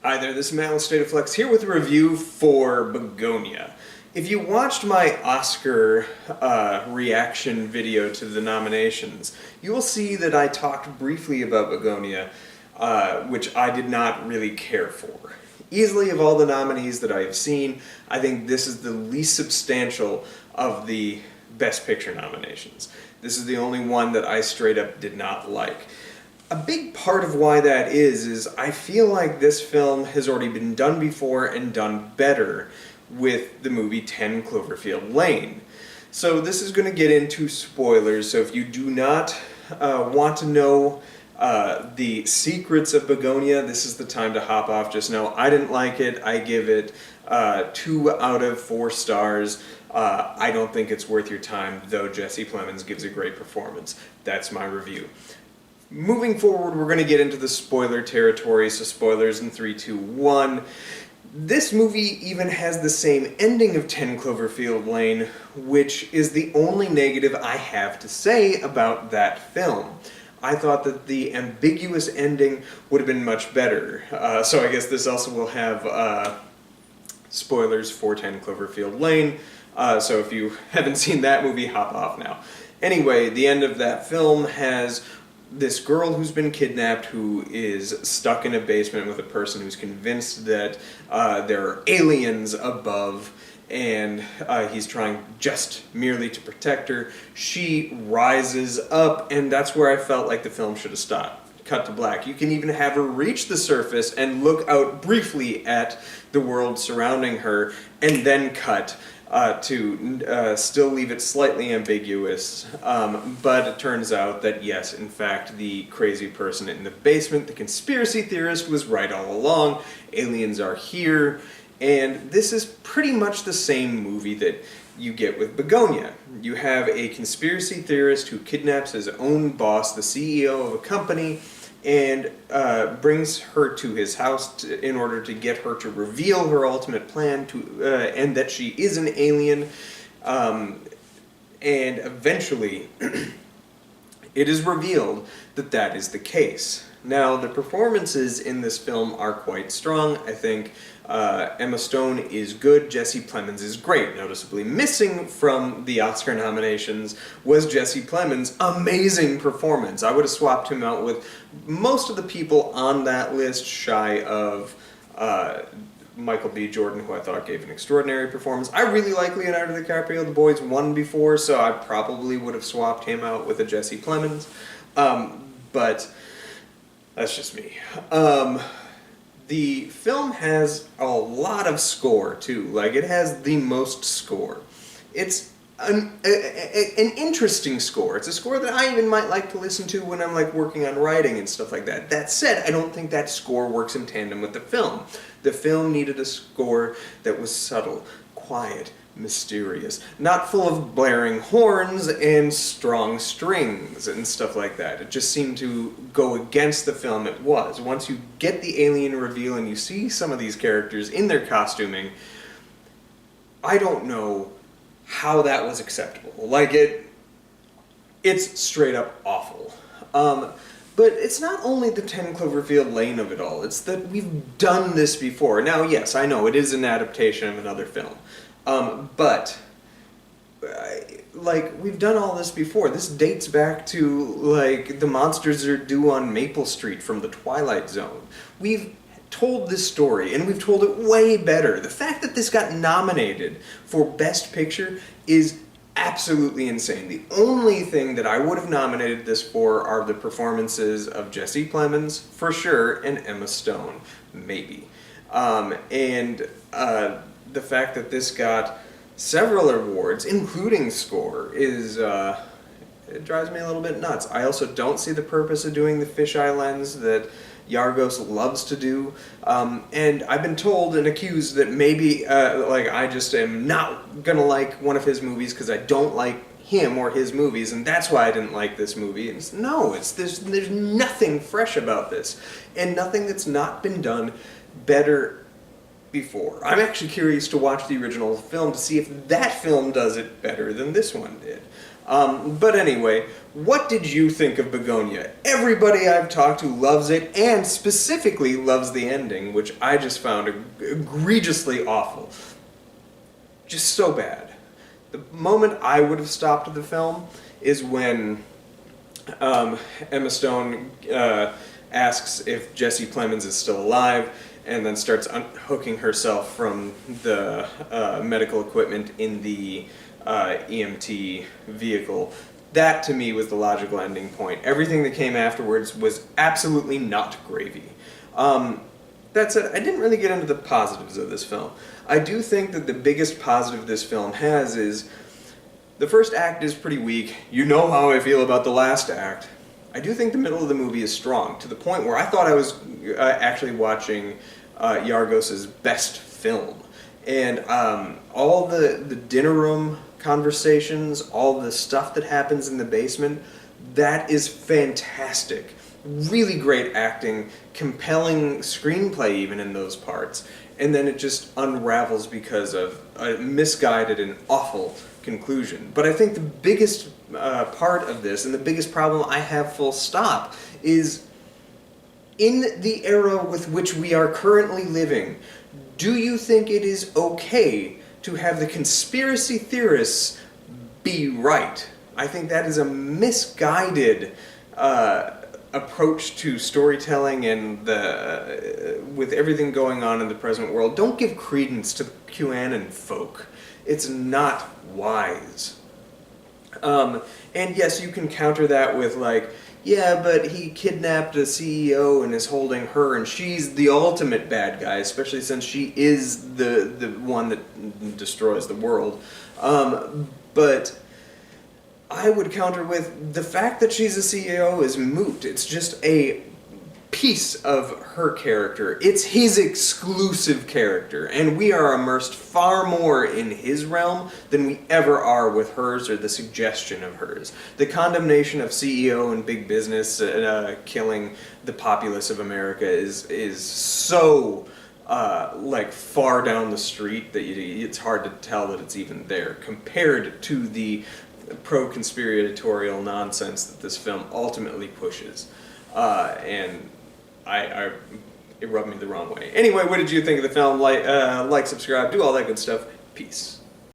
Hi there, this is Matt with State of Flex here with a review for Bugonia. If you watched my Oscar reaction video to the nominations, you will see that I talked briefly about Bugonia, which I did not really care for. Easily, of all the nominees that I have seen, I think this is the least substantial of the Best Picture nominations. This is the only one that I straight up did not like. A big part of why that is I feel like this film has already been done before and done better with the movie 10 Cloverfield Lane. So this is going to get into spoilers, so if you do not want to know the secrets of Bugonia, this is the time to hop off. Just know I didn't like it. I give it 2 out of 4 stars. I don't think it's worth your time, though Jesse Plemons gives a great performance. That's my review. Moving forward, we're going to get into the spoiler territory, so spoilers in 3, 2, 1. This movie even has the same ending of 10 Cloverfield Lane, which is the only negative I have to say about that film. I thought that the ambiguous ending would have been much better. So I guess this also will have spoilers for 10 Cloverfield Lane. So if you haven't seen that movie, hop off now. Anyway, the end of that film has this girl who's been kidnapped who is stuck in a basement with a person who's convinced that there are aliens above, and he's trying just merely to protect her. She rises up, and that's where I felt like the film should have stopped. Cut to black. You can even have her reach the surface and look out briefly at the world surrounding her, and then cut to still leave it slightly ambiguous, but it turns out that yes, in fact, the crazy person in the basement, the conspiracy theorist, was right all along. Aliens are here, and this is pretty much the same movie that you get with Bugonia. You have a conspiracy theorist who kidnaps his own boss, the CEO of a company, and brings her to his house in order to get her to reveal her ultimate plan, and that she is an alien. And eventually, it is revealed that that is the case. Now, the performances in this film are quite strong. I think Emma Stone is good. Jesse Plemons is great. Noticeably missing from the Oscar nominations was Jesse Plemons' amazing performance. I would have swapped him out with most of the people on that list, shy of Michael B. Jordan, who I thought gave an extraordinary performance. I really like Leonardo DiCaprio. The boys won before, so I probably would have swapped him out with a Jesse Plemons. But that's just me. The film has a lot of score, too. Like, it has the most score. It's an interesting score. It's a score that I even might like to listen to when I'm, like, working on writing and stuff like that. That said, I don't think that score works in tandem with the film. The film needed a score that was subtle, quiet, mysterious, not full of blaring horns and strong strings and stuff like that. It just seemed to go against the film it was. Once you get the alien reveal and you see some of these characters in their costuming, I don't know how that was acceptable. Like, it's straight up awful. But it's not only the 10 Cloverfield Lane of it all, it's that we've done this before. Now, yes, I know, it is an adaptation of another film. But, like, we've done all this before. This dates back to, like, the monsters are due on Maple Street from the Twilight Zone. We've told this story, and we've told it way better. The fact that this got nominated for Best Picture is absolutely insane. The only thing that I would have nominated this for are the performances of Jesse Plemons, for sure, and Emma Stone, maybe. The fact that this got several awards, including score, is, it drives me a little bit nuts. I also don't see the purpose of doing the fisheye lens that Yorgos loves to do, and I've been told and accused that maybe, like, I just am not gonna like one of his movies because I don't like him or his movies, and that's why I didn't like this movie. And there's nothing fresh about this, and nothing that's not been done better before. I'm actually curious to watch the original film to see if that film does it better than this one did. But anyway, what did you think of Bugonia? Everybody I've talked to loves it, and specifically loves the ending, which I just found egregiously awful. Just so bad. The moment I would have stopped the film is when Emma Stone asks if Jesse Plemons is still alive, and then starts unhooking herself from the medical equipment in the EMT vehicle. That, to me, was the logical ending point. Everything that came afterwards was absolutely not gravy. That said, I didn't really get into the positives of this film. I do think that the biggest positive this film has is the first act is pretty weak. You know how I feel about the last act. I do think the middle of the movie is strong, to the point where I thought I was actually watching Yorgos' best film. And all the dinner room conversations, all the stuff that happens in the basement, that is fantastic. Really great acting, compelling screenplay even in those parts. And then it just unravels because of a misguided and awful conclusion. But I think the biggest part of this, and the biggest problem I have full stop, is in the era with which we are currently living, do you think it is okay to have the conspiracy theorists be right? I think that is a misguided approach to storytelling, and with everything going on in the present world. Don't give credence to the QAnon folk. It's not wise. And yes, you can counter that with like, yeah, but he kidnapped a CEO and is holding her, and she's the ultimate bad guy, especially since she is the one that destroys the world. But I would counter with the fact that she's a CEO is moot. It's just a piece of her character. It's his exclusive character, and we are immersed far more in his realm than we ever are with hers or the suggestion of hers. The condemnation of CEO and big business killing the populace of America is so like far down the street that it's hard to tell that it's even there compared to the pro-conspiratorial nonsense that this film ultimately pushes. And it rubbed me the wrong way. Anyway, what did you think of the film? Like, subscribe, do all that good stuff. Peace.